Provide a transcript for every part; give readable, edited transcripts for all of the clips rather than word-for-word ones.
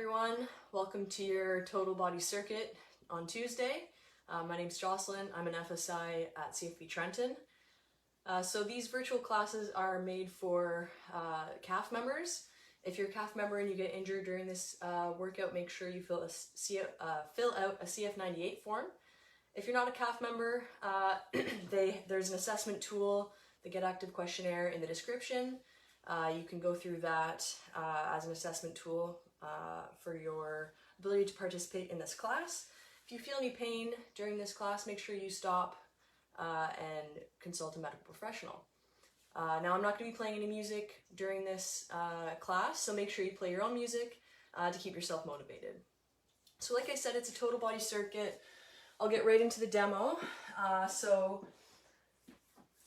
everyone, welcome to your total body circuit on Tuesday. My name's Jocelyn, I'm an FSI at CFB Trenton. So these virtual classes are made for CAF members. If you're a CAF member and you get injured during this workout, make sure you fill out a CF98 form. If you're not a CAF member, there's an assessment tool, the Get Active questionnaire in the description. You can go through that as an assessment tool for your ability to participate in this class. If you feel any pain during this class, make sure you stop and consult a medical professional. Now, I'm not going to be playing any music during this class, so make sure you play your own music to keep yourself motivated. So like I said, it's a total body circuit. I'll get right into the demo. So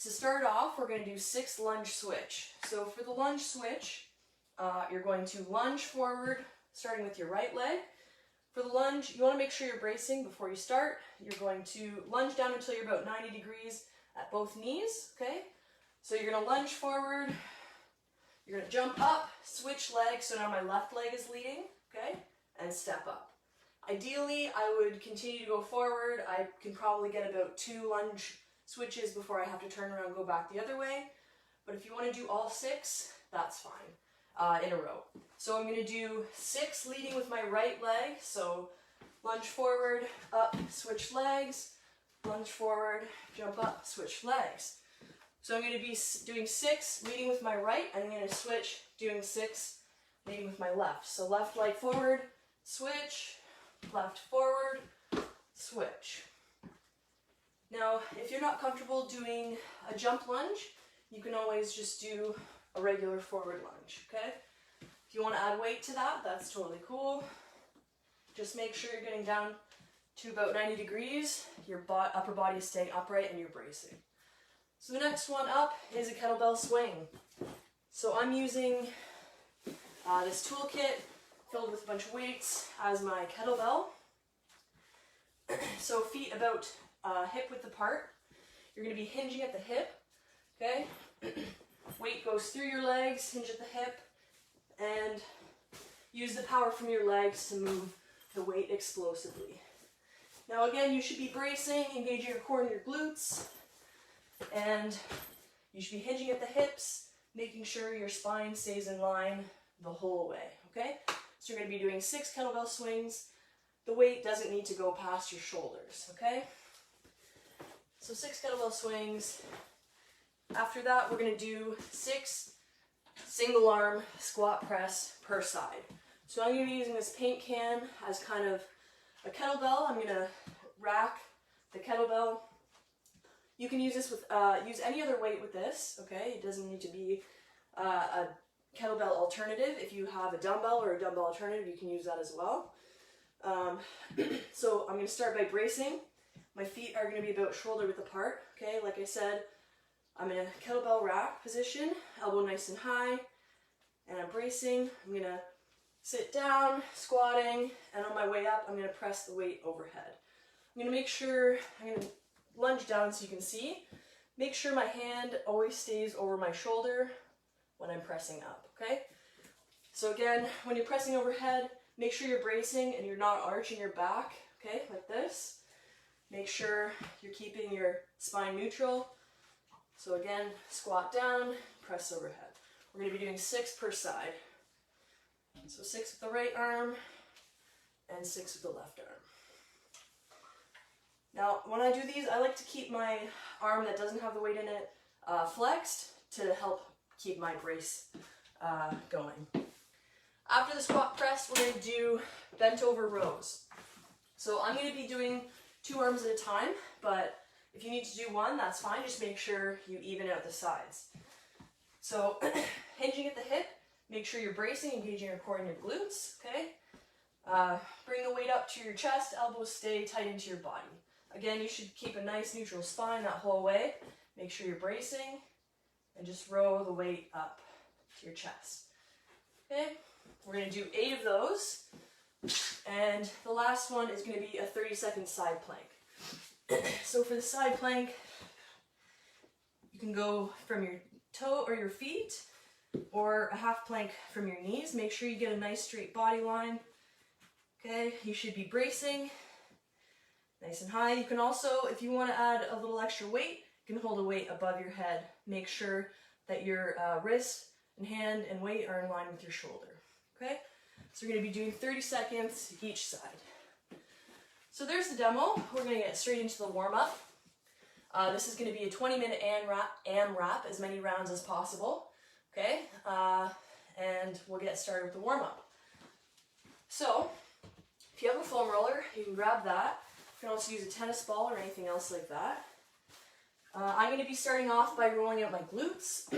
to start off, we're going to do 6 lunge switch. So for the lunge switch, you're going to lunge forward, starting with your right leg. For the lunge, you want to make sure you're bracing before you start. You're going to lunge down until you're about 90 degrees at both knees, okay? So you're going to lunge forward, you're going to jump up, switch legs, so now my left leg is leading, okay? And step up. Ideally, I would continue to go forward. I can probably get about 2 lunge switches before I have to turn around and go back the other way. But if you want to do all 6, that's fine. In a row. So I'm going to do 6 leading with my right leg. So lunge forward, up, switch legs, lunge forward, jump up, switch legs. So I'm going to be doing 6 leading with my right, and I'm going to switch doing 6 leading with my left. So left leg forward, switch, left forward, switch. Now, if you're not comfortable doing a jump lunge, you can always just do a regular forward lunge, okay? If you want to add weight to that, that's totally cool. Just make sure you're getting down to about 90 degrees, your upper body is staying upright and you're bracing. So the next one up is a kettlebell swing. So I'm using this toolkit filled with a bunch of weights as my kettlebell. So feet about hip width apart. You're going to be hinging at the hip, okay? Weight goes through your legs, hinge at the hip, and use the power from your legs to move the weight explosively. Now again, you should be bracing, engaging your core and your glutes, and you should be hinging at the hips, making sure your spine stays in line the whole way, okay? So you're going to be doing 6 kettlebell swings. The weight doesn't need to go past your shoulders, okay? So 6 kettlebell swings. After that, we're going to do 6 single arm squat press per side. So I'm going to be using this paint can as kind of a kettlebell. I'm going to rack the kettlebell. You can use this with use any other weight with this, okay? It doesn't need to be a kettlebell alternative. If you have a dumbbell or a dumbbell alternative, you can use that as well. So I'm going to start by bracing. My feet are going to be about shoulder width apart, okay? Like I said, I'm in a kettlebell rack position, elbow nice and high, and I'm bracing. I'm going to sit down, squatting, and on my way up, I'm going to press the weight overhead. I'm going to make sure, I'm going to lunge down so you can see. Make sure my hand always stays over my shoulder when I'm pressing up, okay? So again, when you're pressing overhead, make sure you're bracing and you're not arching your back, okay, like this. Make sure you're keeping your spine neutral. So again, squat down, press overhead. We're going to be doing 6 per side. So 6 with the right arm and 6 with the left arm. Now, when I do these, I like to keep my arm that doesn't have the weight in it flexed to help keep my brace going. After the squat press, we're going to do bent over rows. So I'm going to be doing 2 arms at a time, but if you need to do 1, that's fine. Just make sure you even out the sides. So hinging at the hip, make sure you're bracing, engaging your core and your glutes, okay? Bring the weight up to your chest, elbows stay tight into your body. Again, you should keep a nice neutral spine that whole way. Make sure you're bracing and just row the weight up to your chest. Okay, we're going to do 8 of those. And the last one is going to be a 30-second side plank. So for the side plank, you can go from your toe or your feet or a half plank from your knees. Make sure you get a nice straight body line. Okay, you should be bracing nice and high. You can also, if you want to add a little extra weight, you can hold a weight above your head. Make sure that your wrist and hand and weight are in line with your shoulder. Okay, so we're going to be doing 30 seconds each side. So there's the demo. We're going to get straight into the warm-up. This is going to be a 20-minute AMRAP, as many rounds as possible. Okay, and we'll get started with the warm-up. So, if you have a foam roller, you can grab that. You can also use a tennis ball or anything else like that. I'm going to be starting off by rolling out my glutes.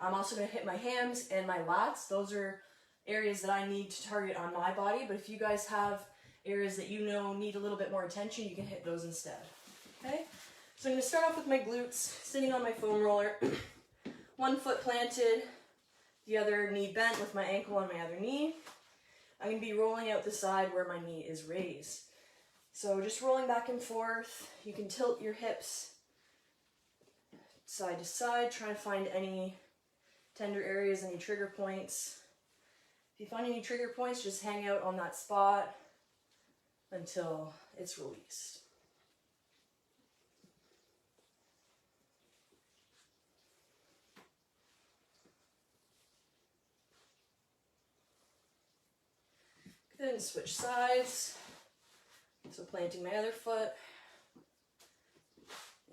I'm also going to hit my hams and my lats. Those are areas that I need to target on my body, but if you guys have areas that you know need a little bit more attention, you can hit those instead. Okay? So I'm going to start off with my glutes, sitting on my foam roller, one foot planted, the other knee bent with my ankle on my other knee. I'm going to be rolling out the side where my knee is raised. So just rolling back and forth. You can tilt your hips side to side, try to find any tender areas, any trigger points. If you find any trigger points, just hang out on that spot until it's released. Then switch sides. So planting my other foot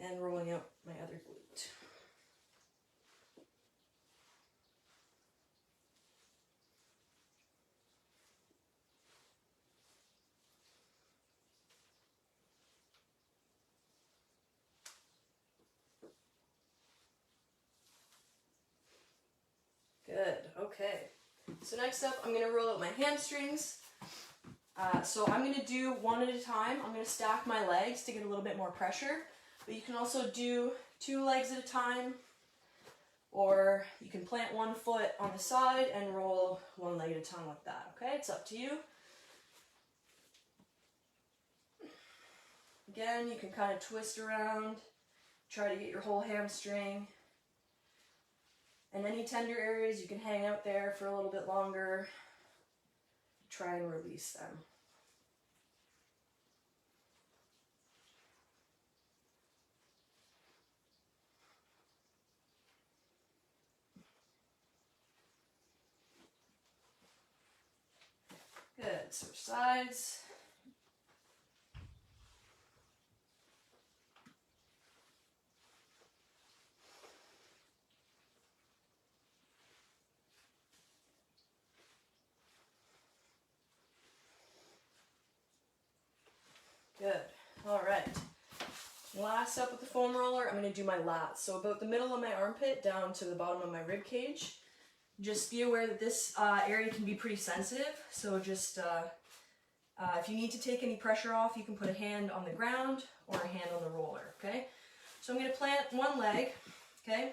and rolling out my other glute. Good, okay. So next up, I'm going to roll out my hamstrings. So I'm going to do one at a time. I'm going to stack my legs to get a little bit more pressure, but you can also do 2 legs at a time, or you can plant one foot on the side and roll one leg at a time like that. Okay, it's up to you. Again, you can kind of twist around, try to get your whole hamstring. And any tender areas, you can hang out there for a little bit longer. Try and release them. Good, switch sides. Good. All right. Last up with the foam roller, I'm going to do my lats. So about the middle of my armpit down to the bottom of my rib cage. Just be aware that this area can be pretty sensitive. So just if you need to take any pressure off, you can put a hand on the ground or a hand on the roller. Okay. So I'm going to plant one leg. Okay.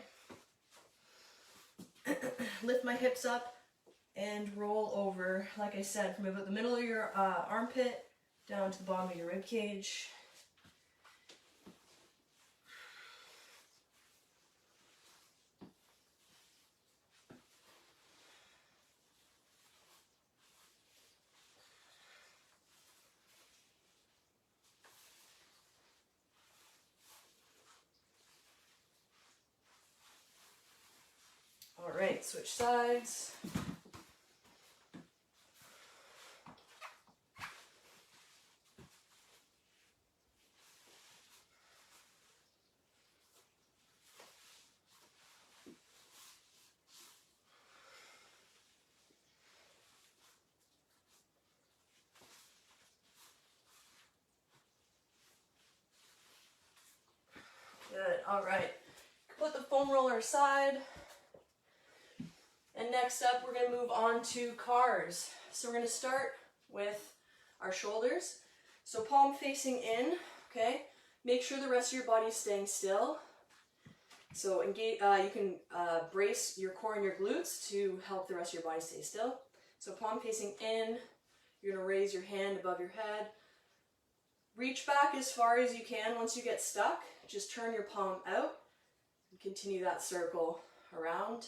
Lift my hips up and roll over, like I said, from about the middle of your armpit down to the bottom of your rib cage. All right, switch sides. Good, all right. Put the foam roller aside. And next up, we're going to move on to cars. So we're going to start with our shoulders. So palm facing in, okay? Make sure the rest of your body is staying still. So engage, you can brace your core and your glutes to help the rest of your body stay still. So palm facing in, you're going to raise your hand above your head. Reach back as far as you can. Once you get stuck, just turn your palm out and continue that circle around.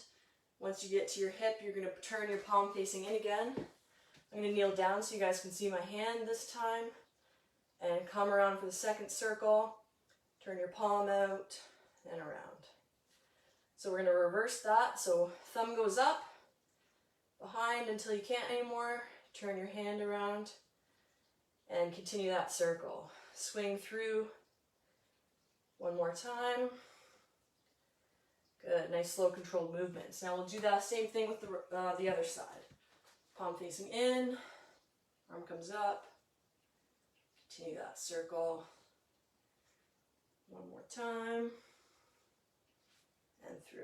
Once you get to your hip, you're going to turn your palm facing in again. I'm going to kneel down so you guys can see my hand this time. And come around for the second circle. Turn your palm out and around. So we're going to reverse that. So thumb goes up, behind until you can't anymore. Turn your hand around and continue that circle. Swing through one more time. Good, nice slow controlled movements. Now we'll do that same thing with the other side. Palm facing in, arm comes up. Continue that circle. One more time. And through.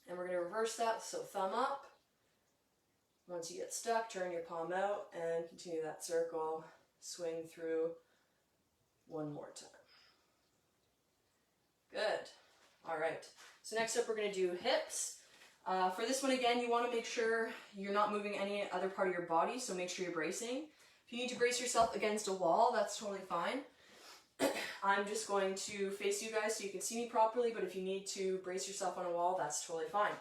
And we're going to reverse that, so thumb up. Once you get stuck, turn your palm out and continue that circle. Swing through one more time. Good. All right. So next up, we're going to do hips. For this one, again, you want to make sure you're not moving any other part of your body, so make sure you're bracing. If you need to brace yourself against a wall, that's totally fine. I'm just going to face you guys so you can see me properly, but if you need to brace yourself on a wall, that's totally fine.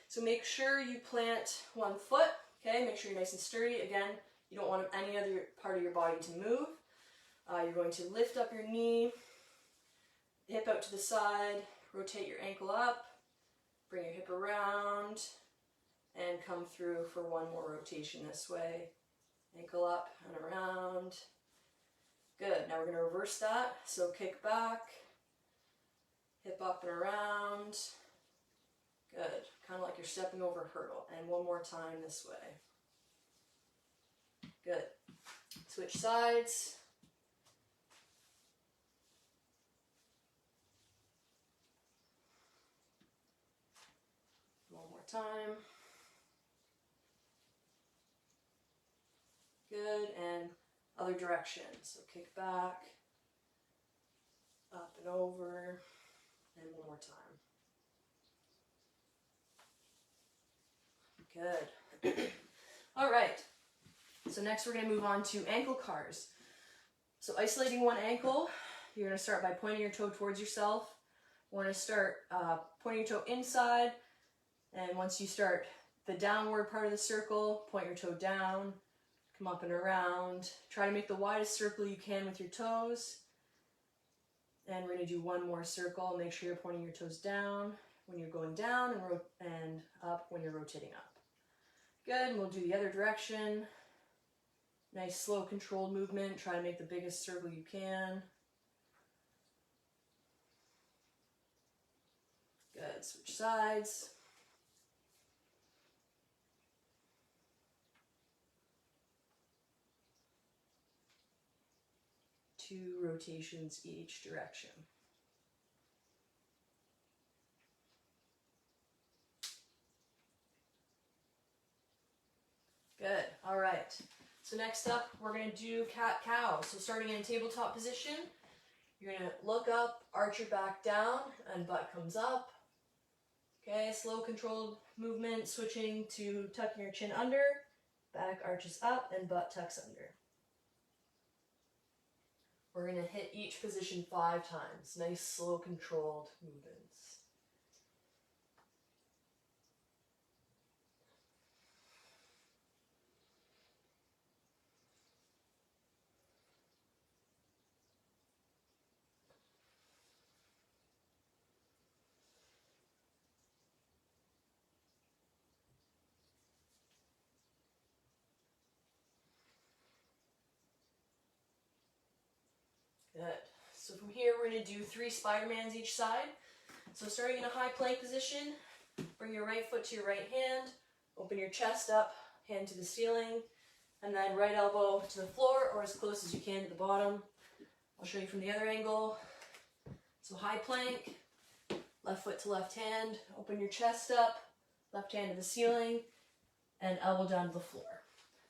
So make sure you plant one foot, okay? Make sure you're nice and sturdy. Again, you don't want any other part of your body to move. You're going to lift up your knee, hip out to the side, rotate your ankle up, bring your hip around, and come through for one more rotation this way. Ankle up and around. Good, now we're going to reverse that. So kick back, hip up and around. Good, kind of like you're stepping over a hurdle. And one more time this way. Good. Switch sides. One more time. Good, and other direction. So kick back, up and over, and one more time. Good. All right. So next we're going to move on to ankle cars. So isolating one ankle, you're going to start by pointing your toe towards yourself. We're going to start pointing your toe inside, and once you start the downward part of the circle, point your toe down. Come up and around. Try to make the widest circle you can with your toes. And we're going to do one more circle. Make sure you're pointing your toes down when you're going down and up when you're rotating up. Good, and we'll do the other direction. Nice slow controlled movement. Try to make the biggest circle you can. Good, switch sides. Two rotations each direction. Good, all right. So next up, we're gonna do cat-cow. So starting in a tabletop position, you're gonna look up, arch your back down, and butt comes up. Okay, slow controlled movement, switching to tucking your chin under, back arches up, and butt tucks under. We're going to hit each position 5 times. Nice, slow, controlled movements. Good. So from here, we're going to do 3 Spiderman'S each side. So starting in a high plank position, bring your right foot to your right hand, open your chest up, hand to the ceiling, and then right elbow to the floor or as close as you can to the bottom. I'll show you from the other angle. So high plank, left foot to left hand, open your chest up, left hand to the ceiling, and elbow down to the floor.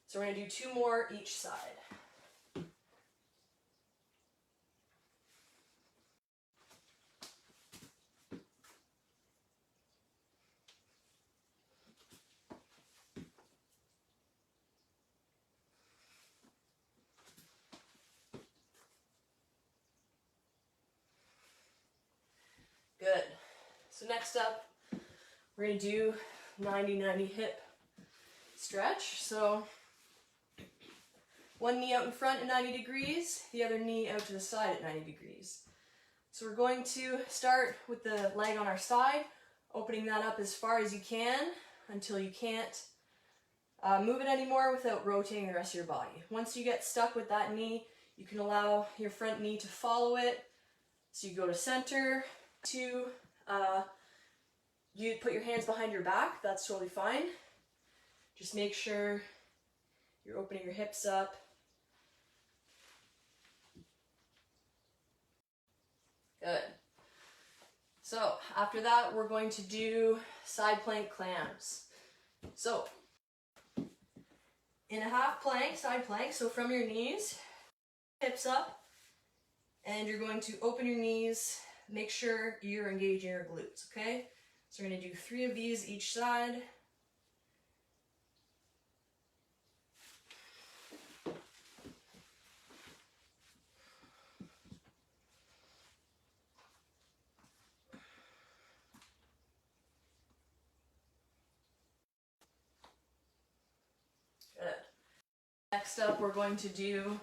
So we're going to do 2 more each side. Good. So next up, we're going to do 90-90 hip stretch. So One knee out in front at 90 degrees, the other knee out to the side at 90 degrees. So we're going to start with the leg on our side, opening that up as far as you can until you can't move it anymore without rotating the rest of your body. Once you get stuck with that knee, you can allow your front knee to follow it. So you go to center, you put your hands behind your back, that's totally fine. Just make sure you're opening your hips up. Good. So after that, we're going to do side plank clams. So in a half plank, side plank, so from your knees, hips up, and you're going to open your knees, make sure you're engaging your glutes, okay? So we're going to do 3 of these each side. Good. Next up, we're going to do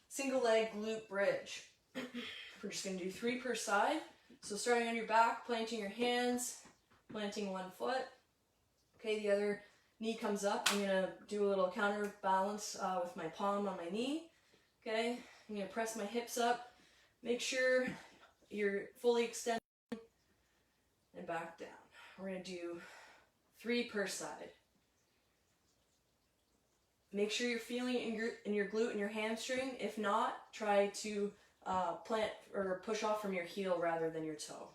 single leg glute bridge. We're just going to do 3 per side. So starting on your back, planting your hands, planting one foot. Okay, the other knee comes up. I'm going to do a little counterbalance with my palm on my knee. Okay, I'm going to press my hips up. Make sure you're fully extended and back down. We're going to do 3 per side. Make sure you're feeling it in your glute and your hamstring. If not, try to plant or push off from your heel rather than your toe.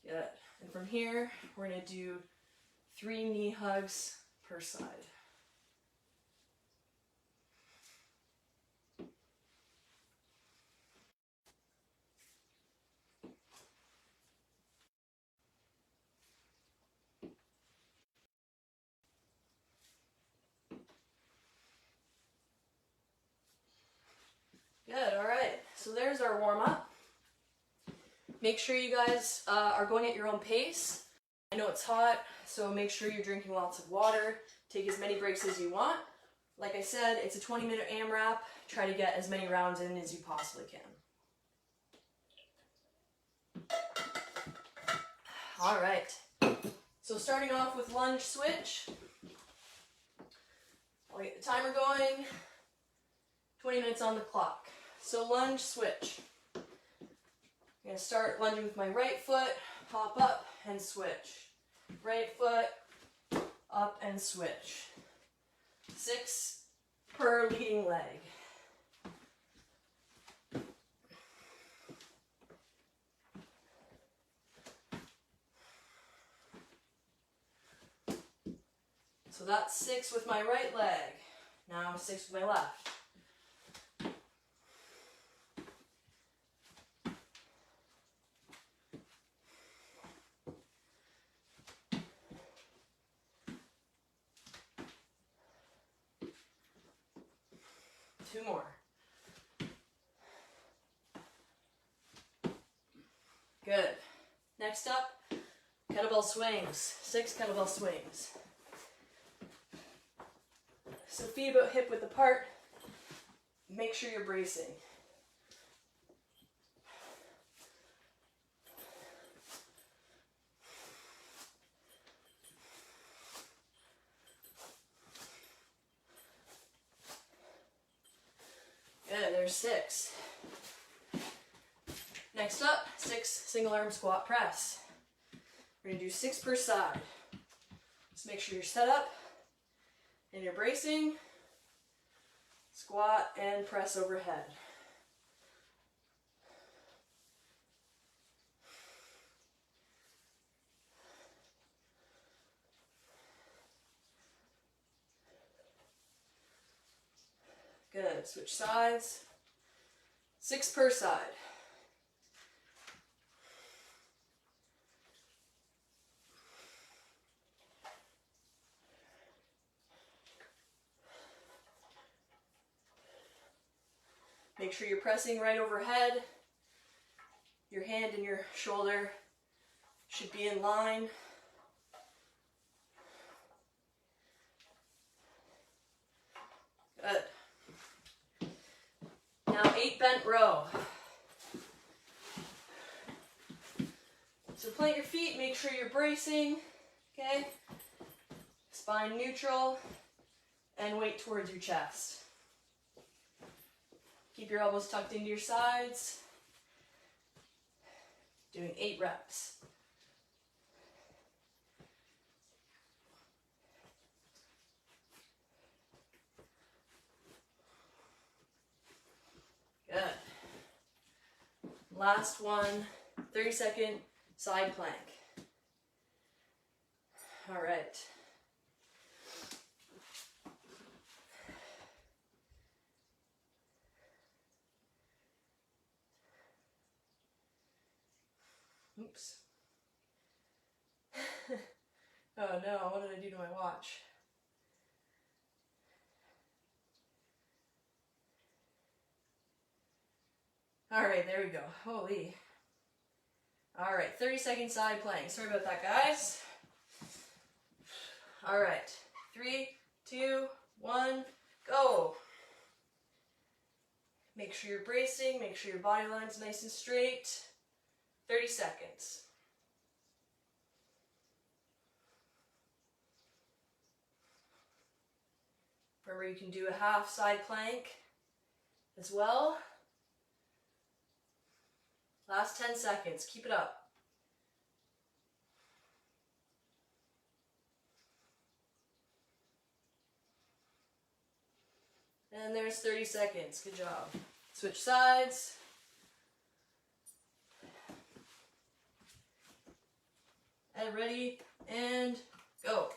Good. And from here, we're going to do 3 knee hugs per side. Good, all right, so there's our warm-up. Make sure you guys are going at your own pace. I know it's hot, so make sure you're drinking lots of water. Take as many breaks as you want. Like I said, it's a 20-minute AMRAP. Try to get as many rounds in as you possibly can. All right, so starting off with lunge switch. I'll get the timer going. 20 minutes on the clock. So lunge switch. I'm going to start lunging with my right foot, hop up and switch. Right foot, up and switch. 6 per leading leg. So that's 6 with my right leg. Now 6 with my left. Two more. Good. Next up, kettlebell swings. 6 kettlebell swings. So feet about hip width apart. Make sure you're bracing. Good, there's 6. Next up, 6 single arm squat press. We're going to do 6 per side. Just make sure you're set up and you're bracing. Squat and press overhead. Good, switch sides. 6 per side. Make sure you're pressing right overhead. Your hand and your shoulder should be in line. Good. Now 8 bent row. So plant your feet, make sure you're bracing, okay? Spine neutral, and weight towards your chest. Keep your elbows tucked into your sides. Doing 8 reps. Good. Last one, 30-second side plank. All right. Oops. Oh no, what did I do to my watch? All right, there we go. Holy. All right, 30-second side plank. Sorry about that, guys. All right, 3, 2, 1, go. Make sure you're bracing, make sure your body line's nice and straight. 30 seconds. Remember, you can do a half side plank as well. Last 10 seconds, keep it up. And there's 30 seconds, good job. Switch sides. And ready, and go.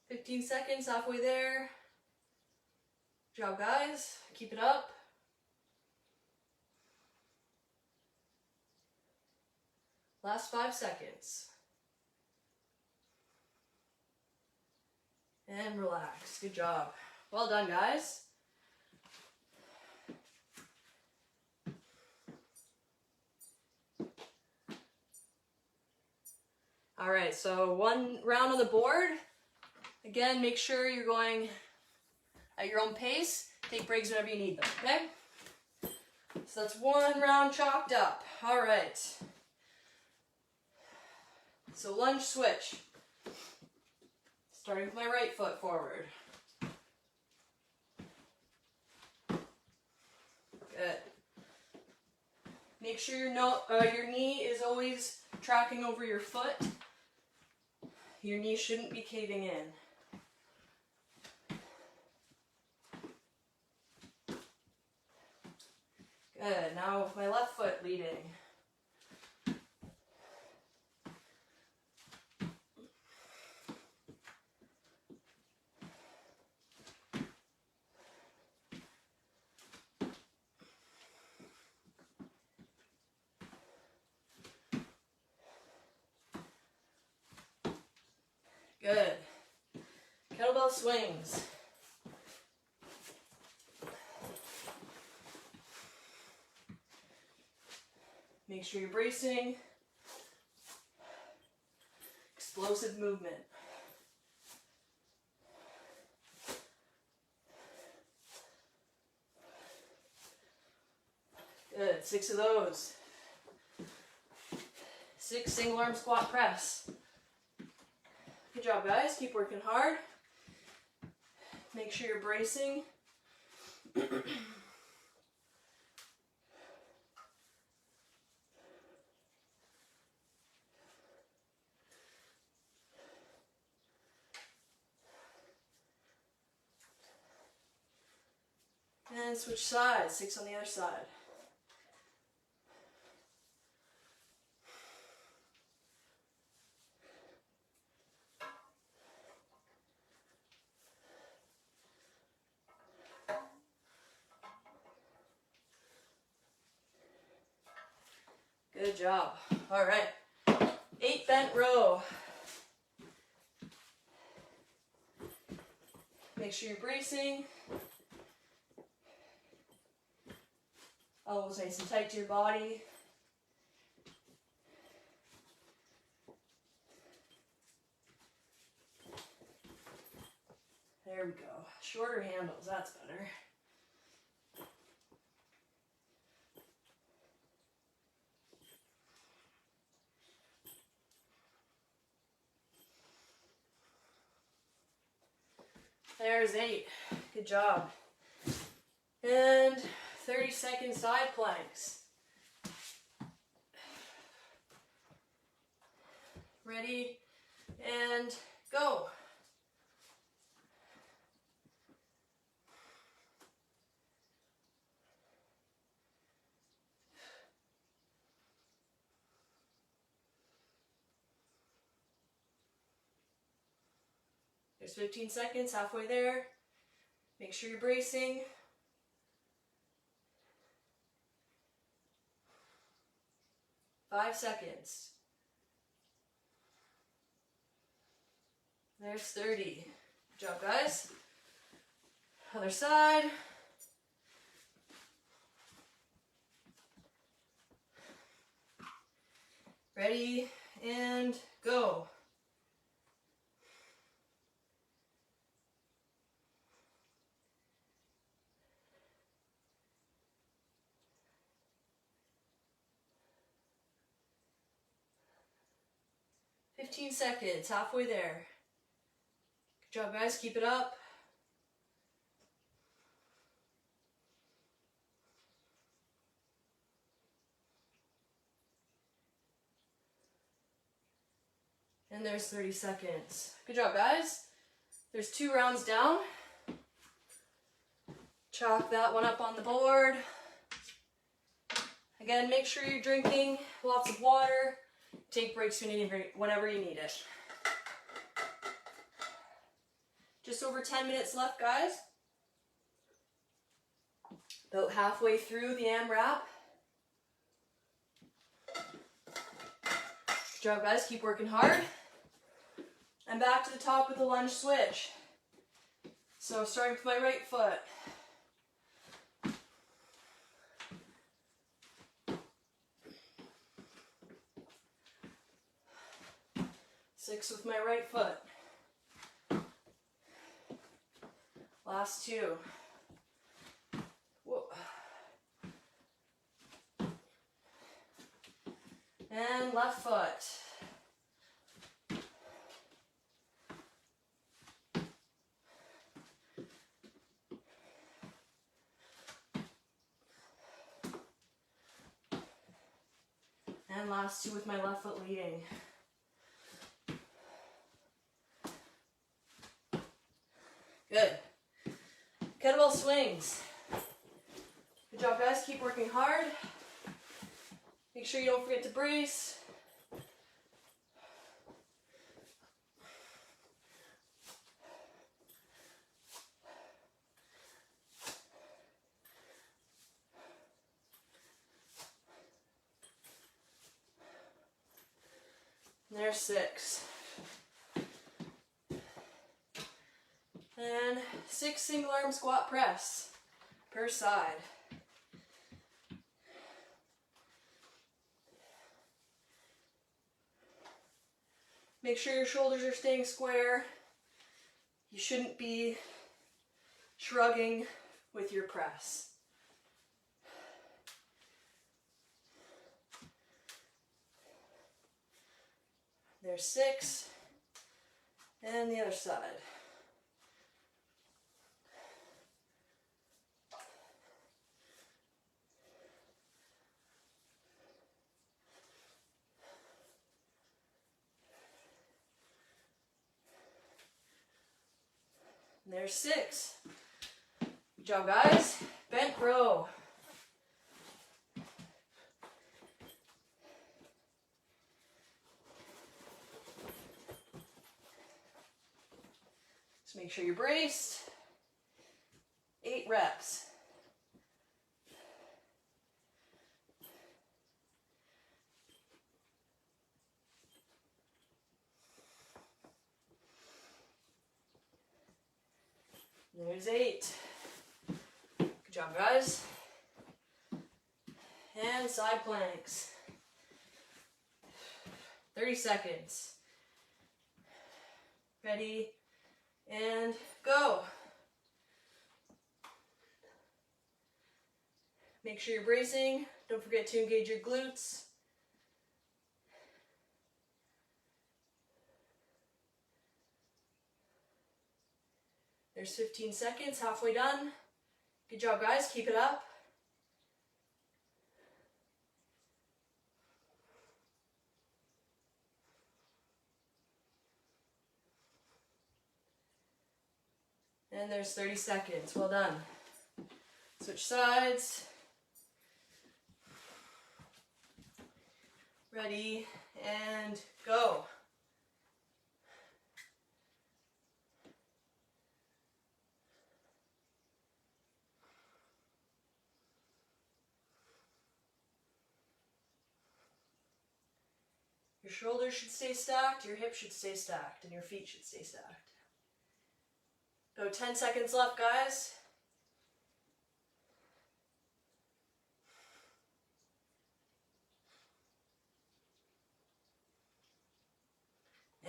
"15 seconds, halfway there. Good job, guys. Keep it up. Last 5 seconds. And relax. Good job. Well done, guys. All right, so 1 round on the board. Again, make sure you're going at your own pace. Take breaks whenever you need them, okay? So that's 1 round chalked up. All right. So lunge switch. Starting with my right foot forward. Good. Make sure your knee is always tracking over your foot. Your knee shouldn't be caving in. Good. Now with my left foot leading. Good. Kettlebell swings. Make sure you're bracing. Explosive movement. Good. 6 of those. 6 single arm squat press. Good job, guys. Keep working hard. Make sure you're bracing. And switch sides. 6 on the other side. Good job. All right. 8 bent row. Make sure you're bracing. Elbows nice and tight to your body. There we go. Shorter handles, that's better. There's 8. Good job. And 30-second side planks. Ready, and go. There's 15 seconds, halfway there. Make sure you're bracing. Five seconds. There's 30. Good job, guys. Other side. Ready, and go. Fifteen seconds, halfway there. Good job, guys. Keep it up. And there's 30 seconds. Good job, guys. There's 2 rounds down. Chalk that one up on the board. Again, make sure you're drinking lots of water. Take breaks whenever you need it. Just over 10 minutes left, guys. About halfway through the AMRAP. Good job, guys. Keep working hard. And back to the top with the lunge switch. So starting with my right foot. Six with my right foot. Last 2. Whoa. And left foot. And last 2 with my left foot leading. Good. Kettlebell swings. Good job, guys. Keep working hard. Make sure you don't forget to brace. There's 6. And 6 single arm squat press per side. Make sure your shoulders are staying square. You shouldn't be shrugging with your press. There's 6. And the other side. And there's 6. Good job, guys. Bent row. Just make sure you're braced. 8 reps. There's 8. Good job, guys. and side planks. 30 seconds. Ready, and go. Make sure you're bracing. Don't forget to engage your glutes. There's 15 seconds, halfway done. Good job, guys. Keep it up. And there's 30 seconds. Well done. Switch sides. Ready, and go. Your shoulders should stay stacked, your hips should stay stacked, and your feet should stay stacked. Go 10 seconds left, guys.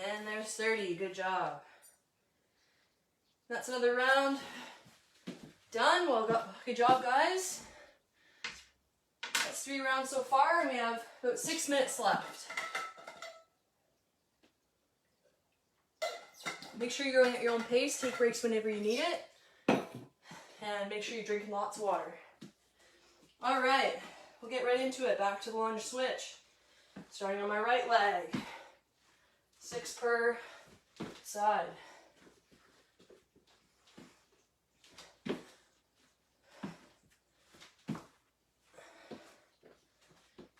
And there's 30, good job. That's another round. Done, well, good job, guys. That's 3 rounds so far, and we have about 6 minutes left. Make sure you're going at your own pace, take breaks whenever you need it, and make sure you're drinking lots of water. All right, we'll get right into it. Back to the lunge switch. Starting on my right leg. 6 per side.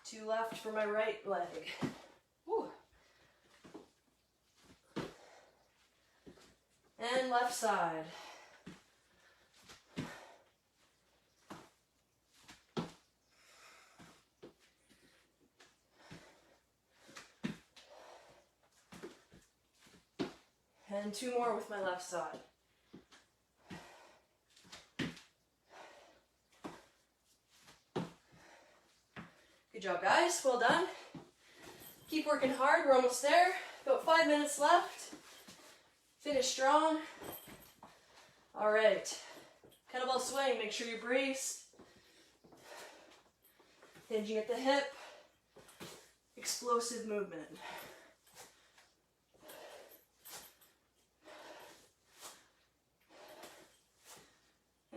Two left for my right leg. Woo. And left side. And 2 more with my left side. Good job, guys. Well done. Keep working hard. We're almost there. About 5 minutes left. Finish strong. All right. Kettlebell swing. Make sure you're braced. Hinging at the hip. Explosive movement.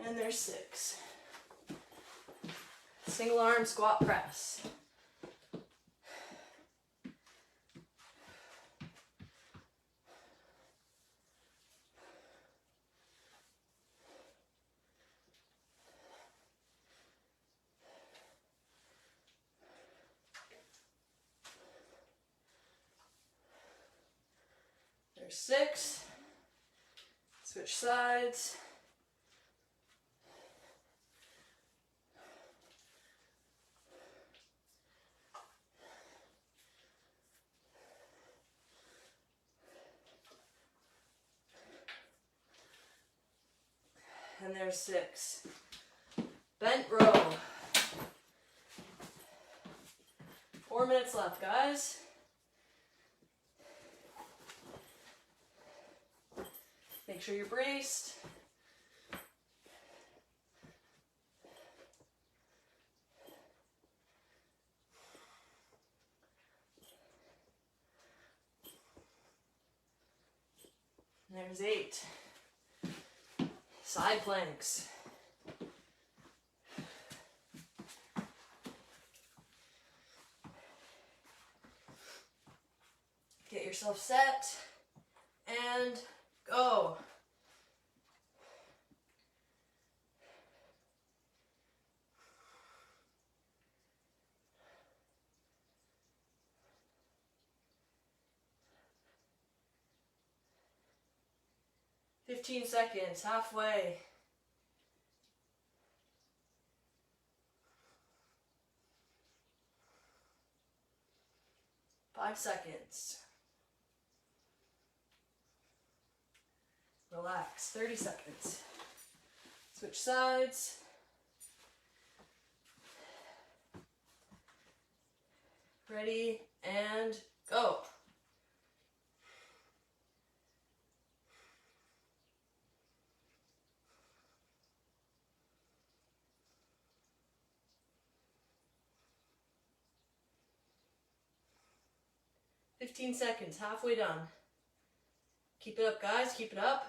And there's 6. Single arm squat press. There's 6. Switch sides. And there's 6. Bent row. 4 minutes left, guys. Make sure you're braced. And there's 8. Side planks. Get yourself set and go. Fifteen seconds, halfway. Five seconds. Relax, 30 seconds. Switch sides. Ready, and go. "15 seconds, halfway done. Keep it up, guys, keep it up.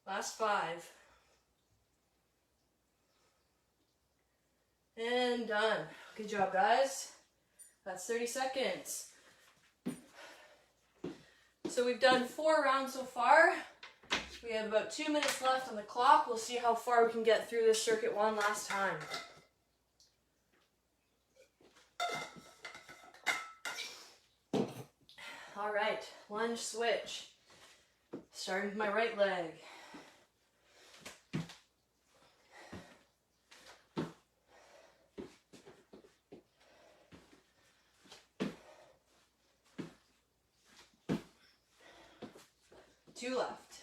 Last 5. And done. Good job, guys. That's 30 seconds. So we've done 4 rounds so far. We have about 2 minutes left on the clock. We'll see how far we can get through this circuit one last time. All right, lunge switch. Starting with my right leg. Two left.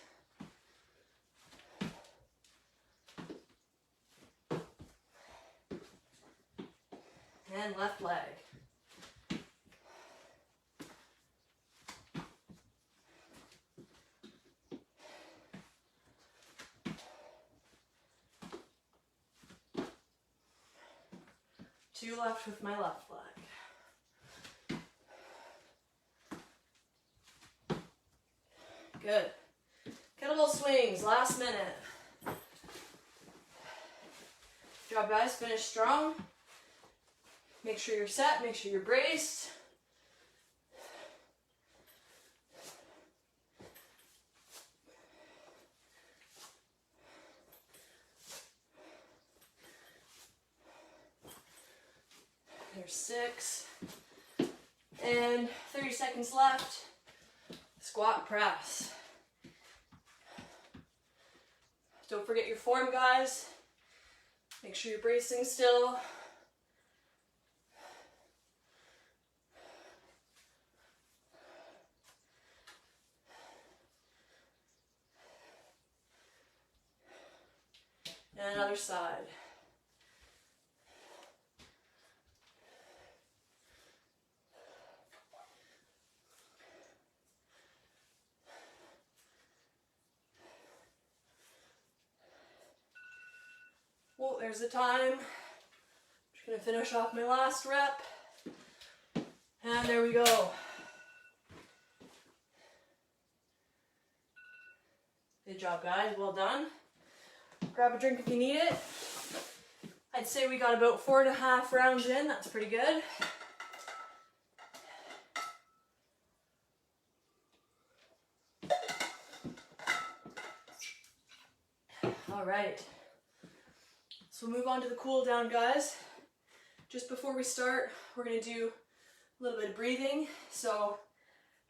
And left leg. Two left with my left leg. Good. Kettlebell swings, last minute. Good job, guys. Finish strong. Make sure you're set, make sure you're braced. There's 6. And 30 seconds left. Squat press. Don't forget your form, guys. Make sure you're bracing still. And other side. Well, there's the time. Just gonna finish off my last rep. And there we go. Good job, guys. Well done. Grab a drink if you need it. I'd say we got about 4.5 rounds in. That's pretty good. All right. So we'll move on to the cool down, guys. Just before we start, we're going to do a little bit of breathing. So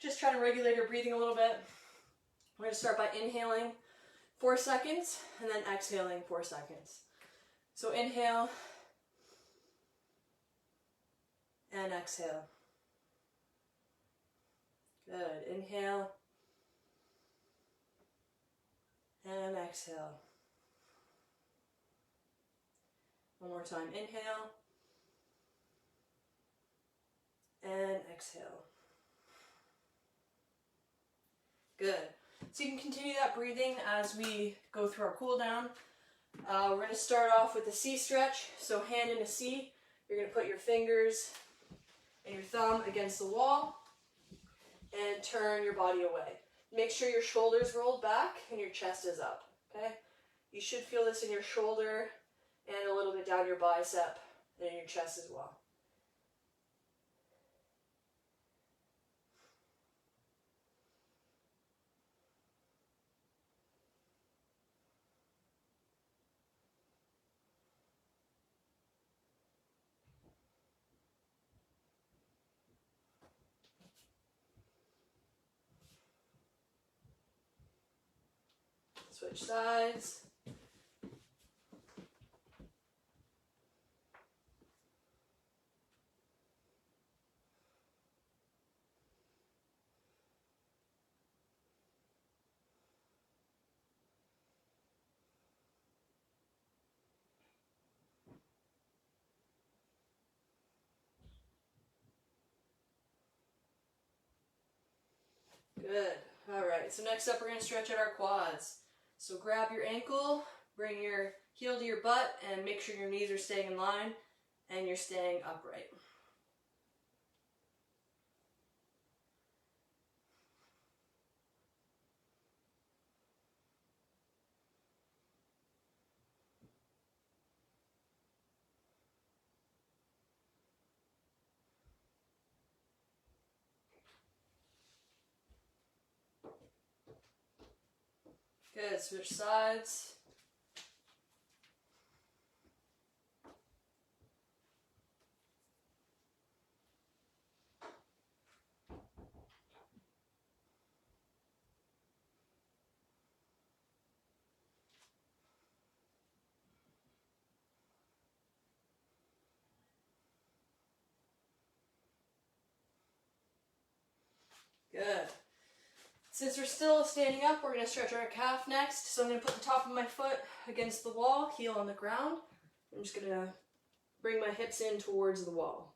just try to regulate your breathing a little bit. We're going to start by inhaling 4 seconds and then exhaling 4 seconds. So inhale and exhale. Good. Inhale and exhale. One more time. Inhale and exhale. Good. So you can continue that breathing as we go through our cool down. We're going to start off with the C stretch. So hand in a C. You're going to put your fingers and your thumb against the wall and turn your body away. Make sure your shoulders rolled back and your chest is up. Okay? You should feel this in your shoulder and a little bit down your bicep and in your chest as well. Switch sides. Good. All right, so next up we're going to stretch out our quads. So grab your ankle, bring your heel to your butt, and make sure your knees are staying in line and you're staying upright. Good, switch sides. Good. Since we're still standing up, we're going to stretch our calf next. So I'm going to put the top of my foot against the wall, heel on the ground. I'm just going to bring my hips in towards the wall.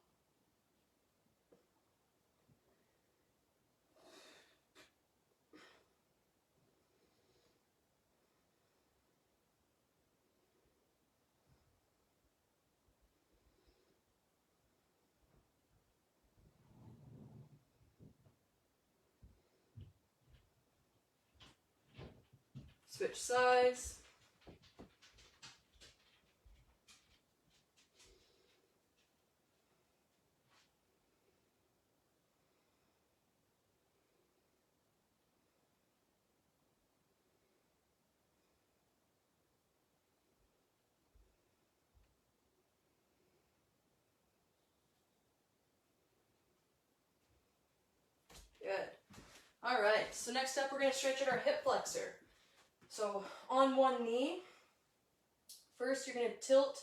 Switch sides. Good. All right, so next up we're going to stretch out our hip flexor. So on one knee, first you're going to tilt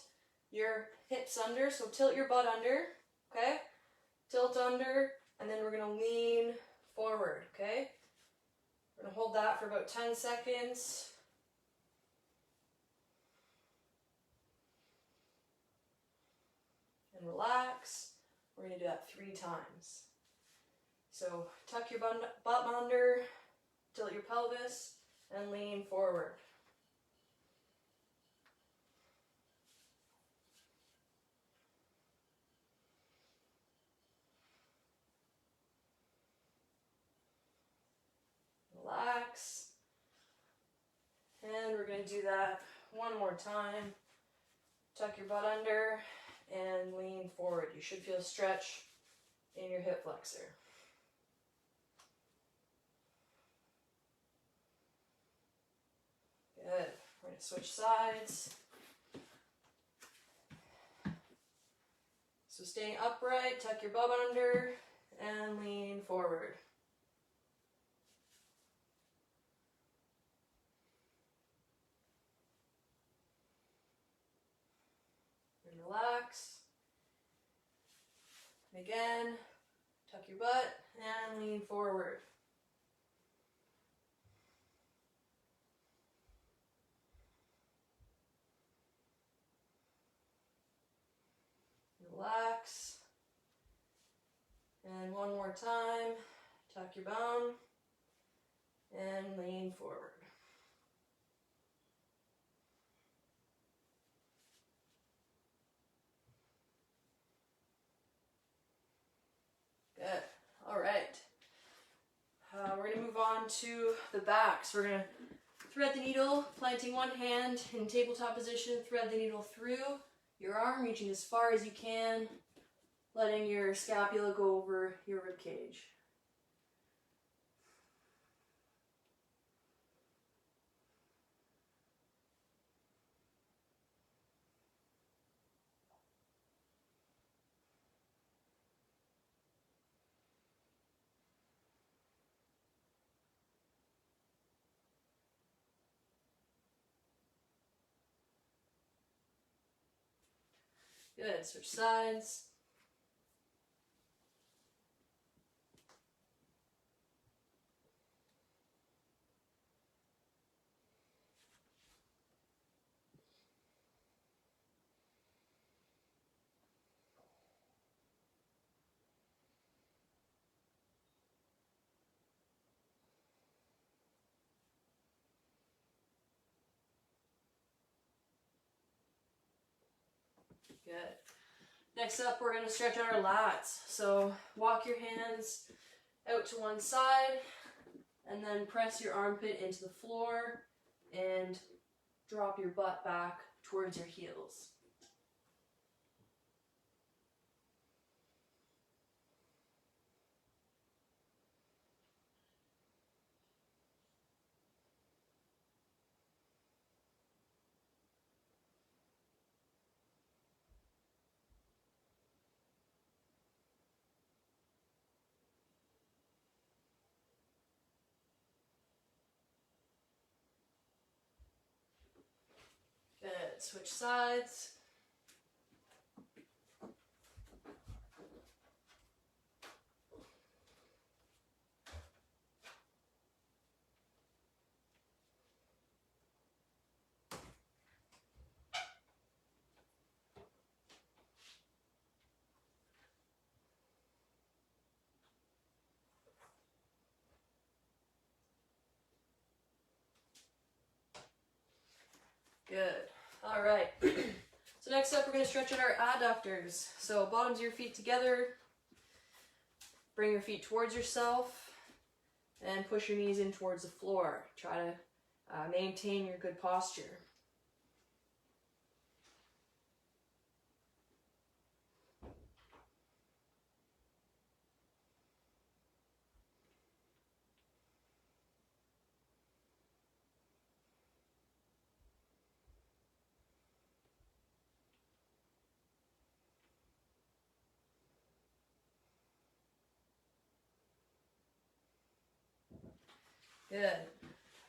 your hips under, so tilt your butt under, okay? Tilt under, and then we're going to lean forward, okay? We're going to hold that for about 10 seconds. And relax. We're going to do that 3 times. So tuck your butt under, tilt your pelvis, and lean forward. Relax. And we're going to do that one more time. Tuck your butt under and lean forward. You should feel stretch in your hip flexor. Good. We're going to switch sides. So staying upright, tuck your butt under and lean forward. And relax. And again, tuck your butt and lean forward. Relax. And one more time, tuck your bum and lean forward. Good. All right. We're going to move on to the back. So we're going to thread the needle, planting one hand in tabletop position, thread the needle through your arm, reaching as far as you can, letting your scapula go over your rib cage. Good. Switch sides. Good. Next up, we're going to stretch out our lats. So walk your hands out to one side and then press your armpit into the floor and drop your butt back towards your heels. Good. Switch sides. Good. All right. So next up, we're going to stretch out our adductors. So bottoms of your feet together. Bring your feet towards yourself and push your knees in towards the floor. Try to maintain your good posture. Good.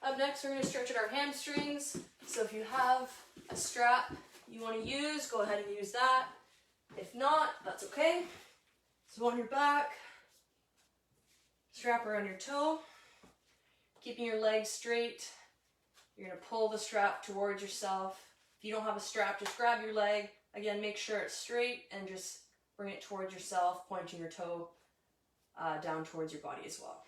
Up next, we're going to stretch out our hamstrings. So if you have a strap you want to use, go ahead and use that. If not, that's okay. So on your back, strap around your toe, keeping your legs straight. You're going to pull the strap towards yourself. If you don't have a strap, just grab your leg. Again, make sure it's straight and just bring it towards yourself, pointing your toe down towards your body as well.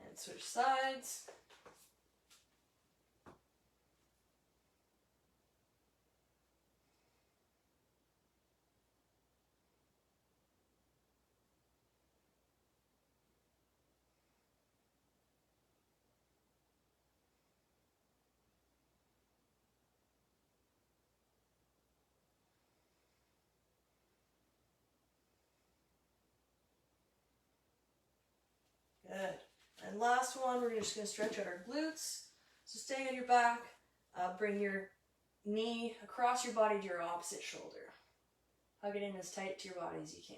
And switch sides. Good. And last one, we're just going to stretch out our glutes. So staying on your back, bring your knee across your body to your opposite shoulder. Hug it in as tight to your body as you can.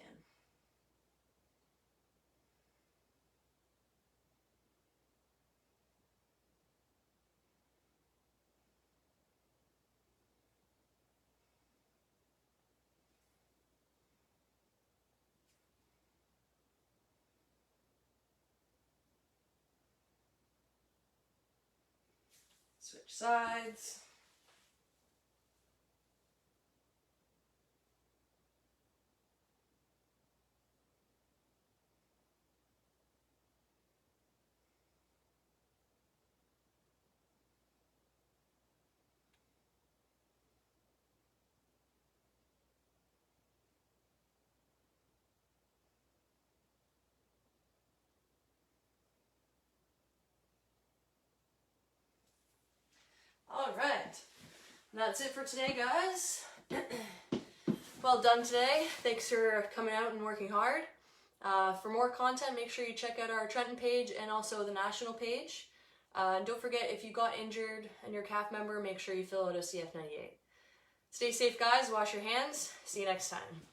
Switch sides. All right, that's it for today, guys. Well done today. Thanks for coming out and working hard. For more content, make sure you check out our Trenton page and also the national page. And don't forget, if you got injured and you're a CAF member, make sure you fill out a CF98. Stay safe, guys. Wash your hands. See you next time.